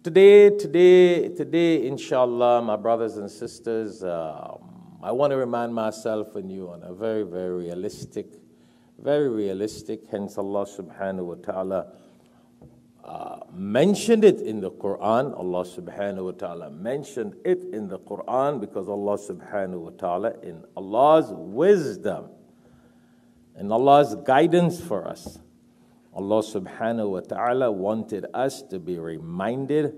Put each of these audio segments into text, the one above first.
Today, inshallah, my brothers and sisters, I want to remind myself and you on a very, very realistic, hence Allah subhanahu wa ta'ala mentioned it in the Quran. Allah subhanahu wa ta'ala mentioned it in the Quran because Allah subhanahu wa ta'ala, in Allah's wisdom, in Allah's guidance for us, Allah subhanahu wa ta'ala wanted us to be reminded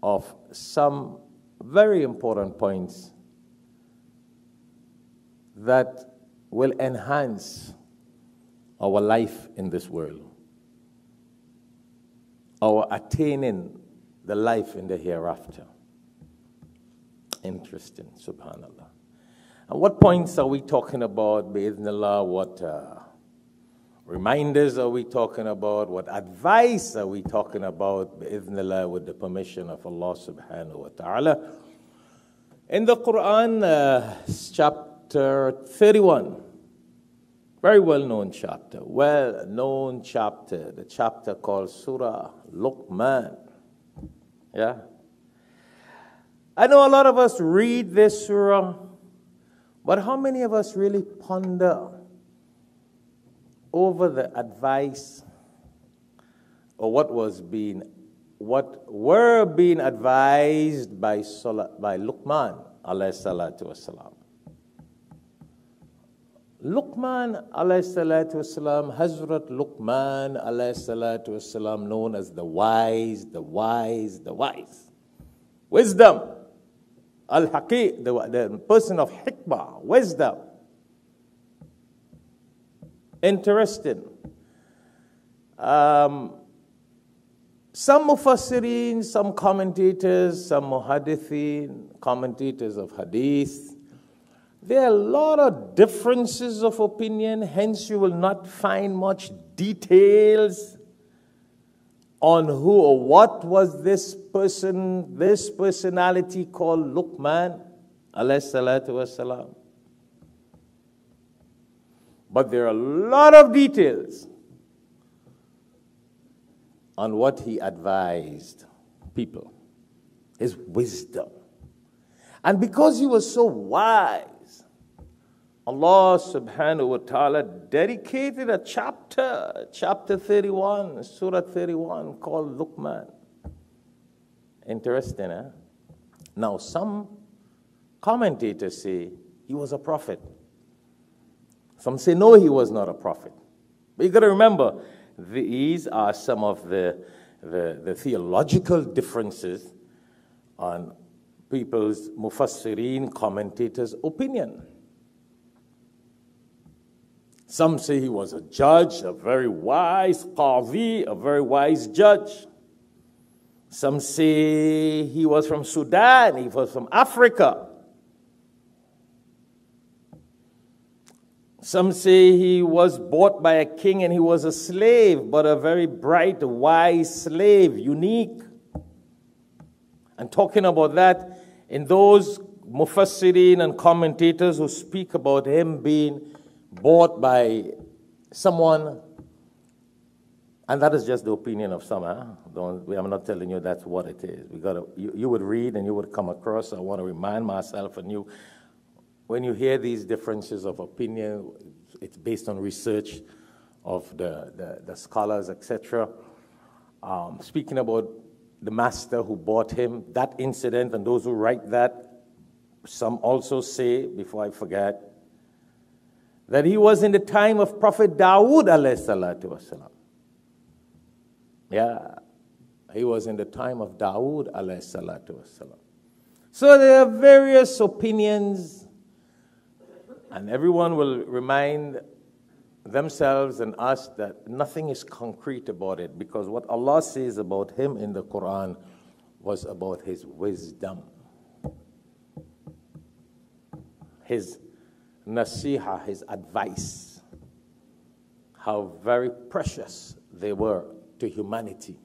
of some very important points that will enhance our life in this world, our attaining the life in the hereafter. Interesting, subhanallah. And what points are we talking about, bi'idhnillah? What reminders are we talking about? What advice are we talking about, bi'idhnillah, with the permission of Allah subhanahu wa ta'ala? In the Quran, chapter 31, very well-known chapter, the chapter called Surah Luqman. Yeah? I know a lot of us read this surah, but how many of us really ponder over the advice or what were being advised by Luqman alayhi salatu wasalam? Luqman alayhi salatu wasalam, Hazrat Luqman alayhi salatu wasalam, known as the wise. Wisdom. Al-Haqi, the person of hikmah, wisdom. Interesting. Some mufassirin, some commentators, some muhaddithin, commentators of hadith, there are a lot of differences of opinion, hence you will not find much details on who or what was this person, this personality called Luqman alayhi salatu wasalam. But there are a lot of details on what he advised people, his wisdom. And because he was so wise, Allah subhanahu wa ta'ala dedicated a chapter 31, Surah 31, called Luqman. Interesting, eh? Now, some commentators say he was a prophet. Some say, no, he was not a prophet. But you got to remember, these are some of the theological differences on people's mufassirin, commentators' opinion. Some say he was a judge, a very wise qadi, a very wise judge. Some say he was from Sudan, he was from Africa. Some say he was bought by a king and he was a slave, but a very bright, wise slave, unique. And talking about that, in those mufassirin and commentators who speak about him being bought by someone, and that is just the opinion of some. I'm not telling you that's what it is. You would read and you would come across. I want to remind myself and you, when you hear these differences of opinion, it's based on research of the scholars, etc. Speaking about the master who bought him, that incident, and those who write that, some also say, before I forget, that he was in the time of Prophet Dawood alayhi salatu wasalam. Yeah, he was in the time of Dawood alayhi salatu wasalam. So there are various opinions, and everyone will remind themselves and us that nothing is concrete about it, because what Allah says about him in the Quran was about his wisdom, his nasiha, his advice, how very precious they were to humanity.